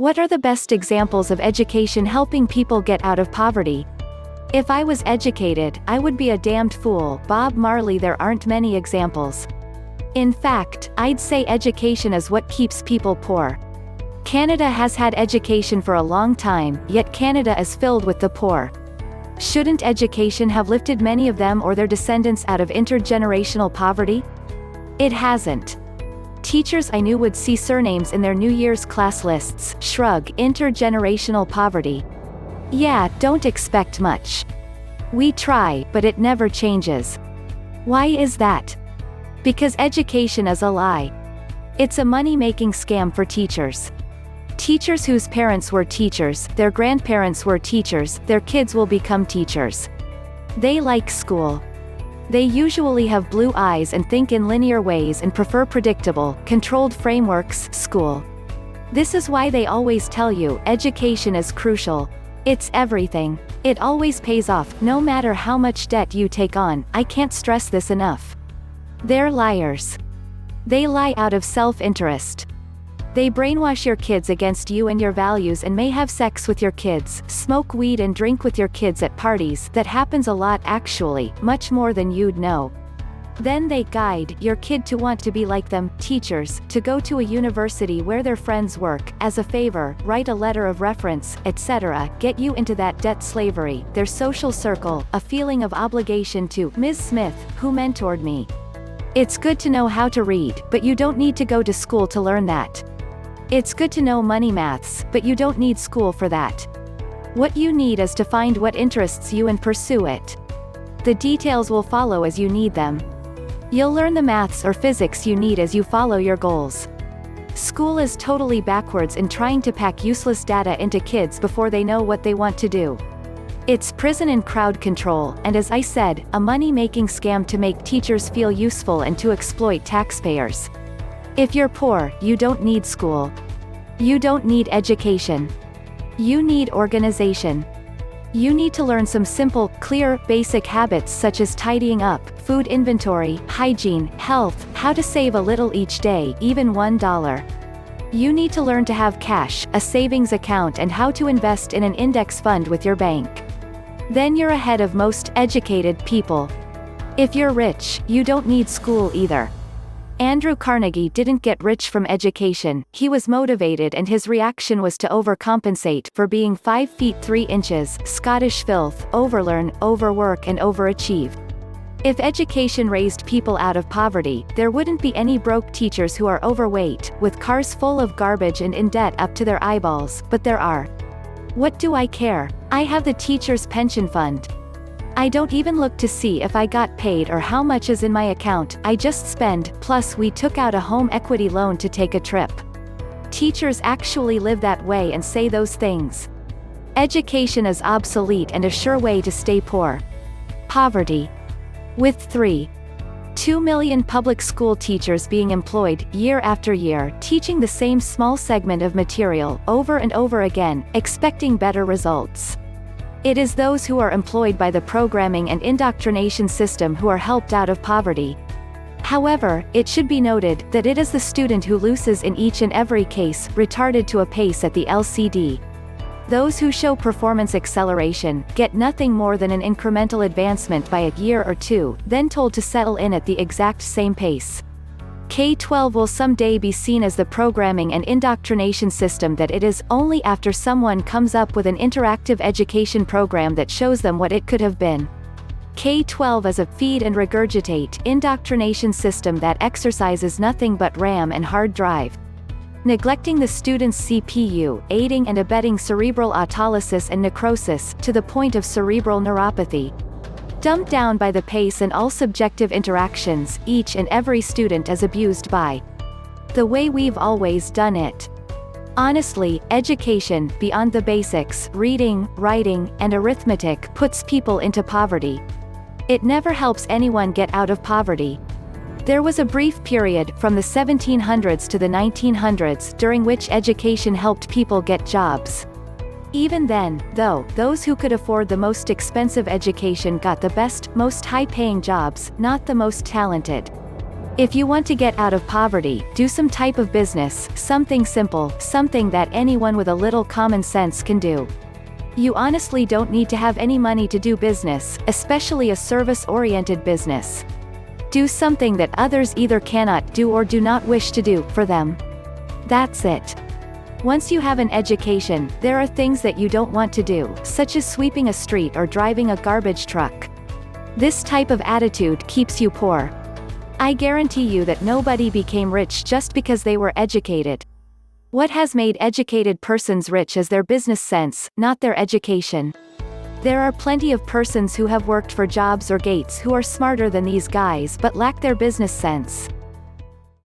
What are the best examples of education helping people get out of poverty? If I was educated, I would be a damned fool, Bob Marley. There aren't many examples. In fact, I'd say education is what keeps people poor. Canada has had education for a long time, yet Canada is filled with the poor. Shouldn't education have lifted many of them or their descendants out of intergenerational poverty? It hasn't. Teachers I knew would see surnames in their New Year's class lists. Shrug. Intergenerational poverty. Yeah, don't expect much. We try, but it never changes. Why is that? Because education is a lie. It's a money-making scam for teachers. Teachers whose parents were teachers, their grandparents were teachers, their kids will become teachers. They like school. They usually have blue eyes and think in linear ways and prefer predictable, controlled frameworks. School. This is why they always tell you, education is crucial. It's everything. It always pays off, no matter how much debt you take on. I can't stress this enough. They're liars. They lie out of self-interest. They brainwash your kids against you and your values and may have sex with your kids, smoke weed and drink with your kids at parties. That happens a lot actually, much more than you'd know. Then they guide your kid to want to be like them. Teachers, to go to a university where their friends work, as a favor, write a letter of reference, etc., get you into that debt slavery, their social circle, a feeling of obligation to Ms. Smith, who mentored me. It's good to know how to read, but you don't need to go to school to learn that. It's good to know money maths, but you don't need school for that. What you need is to find what interests you and pursue it. The details will follow as you need them. You'll learn the maths or physics you need as you follow your goals. School is totally backwards in trying to pack useless data into kids before they know what they want to do. It's prison and crowd control, and as I said, a money-making scam to make teachers feel useful and to exploit taxpayers. If you're poor, you don't need school. You don't need education. You need organization. You need to learn some simple, clear, basic habits such as tidying up, food inventory, hygiene, health, how to save a little each day, even $1. You need to learn to have cash, a savings account, and how to invest in an index fund with your bank. Then you're ahead of most educated people. If you're rich, you don't need school either. Andrew Carnegie didn't get rich from education. He was motivated and his reaction was to overcompensate for being 5 feet 3 inches, Scottish filth, overlearn, overwork and overachieve. If education raised people out of poverty, there wouldn't be any broke teachers who are overweight, with cars full of garbage and in debt up to their eyeballs, but there are. What do I care? I have the teacher's pension fund. I don't even look to see if I got paid or how much is in my account, I just spend, plus we took out a home equity loan to take a trip. Teachers actually live that way and say those things. Education is obsolete and a sure way to stay poor. Poverty. With 3.2 million public school teachers being employed, year after year, teaching the same small segment of material, over and over again, expecting better results. It is those who are employed by the programming and indoctrination system who are helped out of poverty. However, it should be noted that it is the student who loses in each and every case, retarded to a pace at the LCD. Those who show performance acceleration, get nothing more than an incremental advancement by a year or two, then told to settle in at the exact same pace. K-12 will someday be seen as the programming and indoctrination system that it is, only after someone comes up with an interactive education program that shows them what it could have been. K-12 is a feed and regurgitate indoctrination system that exercises nothing but RAM and hard drive. Neglecting the student's CPU, aiding and abetting cerebral autolysis and necrosis, to the point of cerebral neuropathy. Dumbed down by the pace and all subjective interactions, each and every student is abused by the way we've always done it. Honestly, education, beyond the basics, reading, writing, and arithmetic, puts people into poverty. It never helps anyone get out of poverty. There was a brief period, from the 1700s to the 1900s, during which education helped people get jobs. Even then, though, those who could afford the most expensive education got the best, most high-paying jobs, not the most talented. If you want to get out of poverty, do some type of business, something simple, something that anyone with a little common sense can do. You honestly don't need to have any money to do business, especially a service-oriented business. Do something that others either cannot do or do not wish to do, for them. That's it. Once you have an education, there are things that you don't want to do, such as sweeping a street or driving a garbage truck. This type of attitude keeps you poor. I guarantee you that nobody became rich just because they were educated. What has made educated persons rich is their business sense, not their education. There are plenty of persons who have worked for Jobs or Gates who are smarter than these guys but lack their business sense.